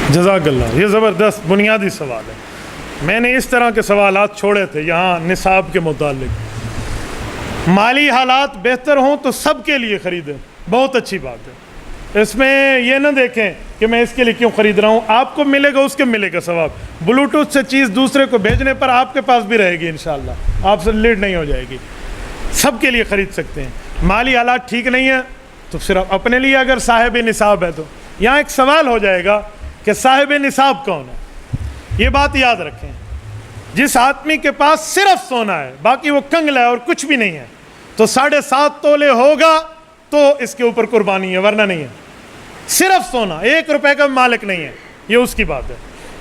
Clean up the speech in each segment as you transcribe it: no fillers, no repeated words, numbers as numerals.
جزاک اللہ، یہ زبردست بنیادی سوال ہے. میں نے اس طرح کے سوالات چھوڑے تھے یہاں نصاب کے متعلق. مالی حالات بہتر ہوں تو سب کے لیے خریدیں، بہت اچھی بات ہے. اس میں یہ نہ دیکھیں کہ میں اس کے لیے کیوں خرید رہا ہوں، آپ کو ملے گا اس کے ملے گا ثواب. بلوٹوتھ سے چیز دوسرے کو بھیجنے پر آپ کے پاس بھی رہے گی انشاءاللہ، آپ سے لیٹ نہیں ہو جائے گی. سب کے لیے خرید سکتے ہیں. مالی حالات ٹھیک نہیں ہے تو صرف اپنے لیے اگر صاحب نصاب ہے تو. یہاں ایک سوال ہو جائے گا کہ صاحب نصاب کون ہے. یہ بات یاد رکھیں، جس آدمی کے پاس صرف سونا ہے، باقی وہ کنگل ہے اور کچھ بھی نہیں ہے، تو 7.5 تولے ہوگا تو اس کے اوپر قربانی ہے، ورنہ نہیں ہے. صرف سونا، 1 روپے کا مالک نہیں ہے، یہ اس کی بات ہے.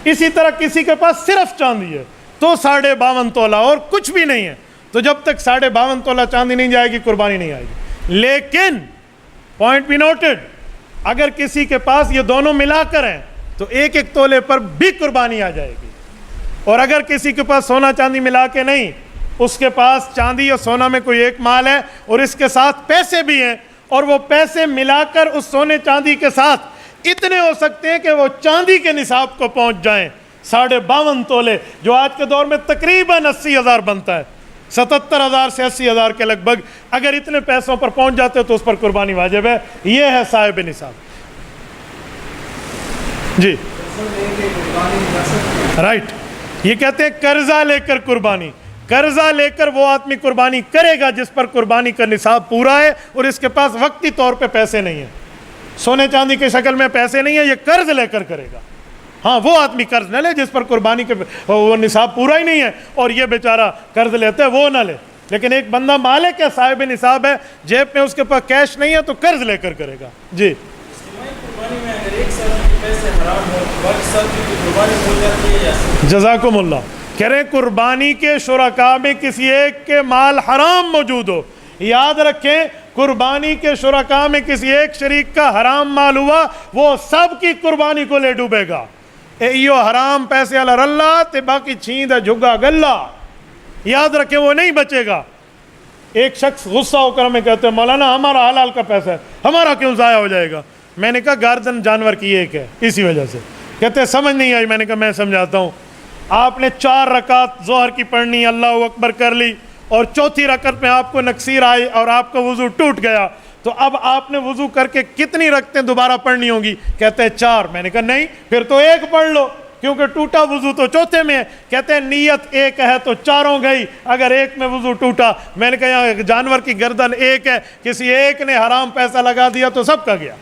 اسی طرح کسی کے پاس صرف چاندی ہے تو 52.5 تولہ اور کچھ بھی نہیں ہے، تو جب تک 52.5 تولہ چاندی نہیں جائے گی قربانی نہیں آئے گی. لیکن پوائنٹ بھی نوٹڈ، اگر کسی کے پاس یہ دونوں ملا کر ہیں تو 1 تولے پر بھی قربانی آ جائے گی. اور اگر کسی کے پاس سونا چاندی ملا کے نہیں، اس کے پاس چاندی اور سونا میں کوئی ایک مال ہے اور اس کے ساتھ پیسے بھی ہیں، اور وہ پیسے ملا کر اس سونے چاندی کے ساتھ اتنے ہو سکتے ہیں کہ وہ چاندی کے نصاب کو پہنچ جائیں 52.5 تولے، جو آج کے دور میں تقریباً 80,000 بنتا ہے، 77,000 سے 80,000 کے لگ بھگ. اگر اتنے پیسوں پر پہنچ جاتے تو اس پر قربانی واجب ہے. یہ ہے صاحب نصاب. جی رائٹ، یہ کہتے ہیں قرضہ لے کر قربانی. قرضہ لے کر وہ آدمی قربانی کرے گا جس پر قربانی کا نصاب پورا ہے اور اس کے پاس وقتی طور پہ پیسے نہیں ہیں، سونے چاندی کی شکل میں پیسے نہیں ہیں، یہ قرض لے کر کرے گا. ہاں وہ آدمی قرض نہ لے جس پر قربانی کے وہ نصاب پورا ہی نہیں ہے اور یہ بیچارہ قرض لیتے ہے، وہ نہ لے. لیکن ایک بندہ مالک ہے، صاحب نصاب ہے، جیب میں اس کے پاس کیش نہیں ہے تو قرض لے کر کرے گا. جی جزاکم اللہ. کہہ رہے قربانی کے شرکاء میں کسی ایک کے مال حرام موجود ہو، یاد رکھیں قربانی کے شرکاء میں کسی ایک شریک کا حرام مال ہوا، وہ سب کی قربانی کو لے ڈوبے گا. ایو حرام پیسے اللہ اللہ تے باقی چھیند جھگا گلہ، یاد رکھیں وہ نہیں بچے گا. ایک شخص غصہ ہو کر ہمیں کہتے ہیں مولانا ہمارا حلال کا پیسہ ہے، ہمارا کیوں ضائع ہو جائے گا. میں نے کہا گردن جانور کی ایک ہے اسی وجہ سے. کہتے ہیں سمجھ نہیں آئی. میں نے کہا میں سمجھاتا ہوں. آپ نے 4 رکعت ظہر کی پڑھنی، اللہ اکبر کر لی، اور چوتھی رکعت میں آپ کو نکسیر آئی اور آپ کا وضو ٹوٹ گیا، تو اب آپ نے وضو کر کے کتنی رکعتیں دوبارہ پڑھنی ہوں گی؟ کہتے ہیں 4. میں نے کہا نہیں، پھر تو 1 پڑھ لو کیونکہ ٹوٹا وضو تو چوتھے میں ہے. کہتے ہیں نیت 1 ہے تو 4 گئی اگر 1 میں وضو ٹوٹا. میں نے کہا یہاں جانور کی گردن 1 ہے، کسی ایک نے حرام پیسہ لگا دیا تو سب کا گیا.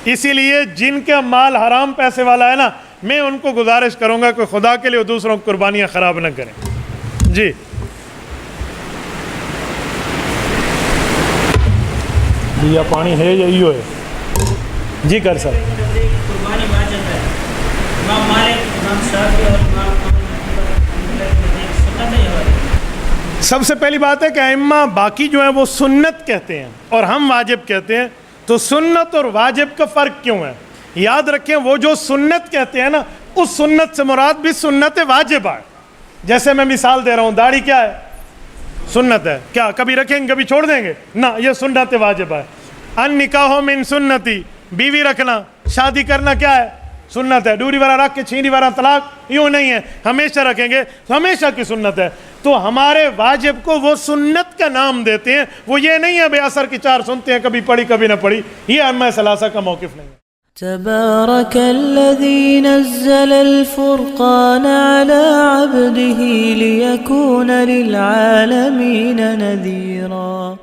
اسی لیے جن کا مال حرام پیسے والا ہے نا، میں ان کو گزارش کروں گا کہ خدا کے لیے دوسروں کو قربانیاں خراب نہ کریں. جی یا پانی ہے یا ایو ہے؟ جی کر سر. سب سے پہلی بات ہے کہ ائمہ باقی جو ہیں وہ سنت کہتے ہیں اور ہم واجب کہتے ہیں. تو سنت اور واجب کا فرق کیوں ہے؟ یاد رکھیں وہ جو سنت کہتے ہیں نا، اس سنت سے مراد بھی سنت واجب ہے. جیسے میں مثال دے رہا ہوں، داڑھی کیا ہے؟ سنت ہے. کیا کبھی رکھیں گے کبھی چھوڑ دیں گے؟ نہ، یہ سنت واجب ہے. ان نکاح من سنتی، بیوی رکھنا شادی کرنا کیا ہے؟ سنت ہے. ڈوری وارا رکھ کے چھینی وارا طلاق یوں نہیں ہے، ہمیشہ رکھیں گے تو ہمیشہ کی سنت ہے. تو ہمارے واجب کو وہ سنت کا نام دیتے ہیں، وہ یہ نہیں ہے بے اثر کی 4 سنتے ہیں، کبھی پڑھی کبھی نہ پڑھی. یہ ائمہ ثلاثہ کا موقف نہیں ہے. تبارك الذي نزل الفرقان على عبده ليكون للعالمين نذيرا.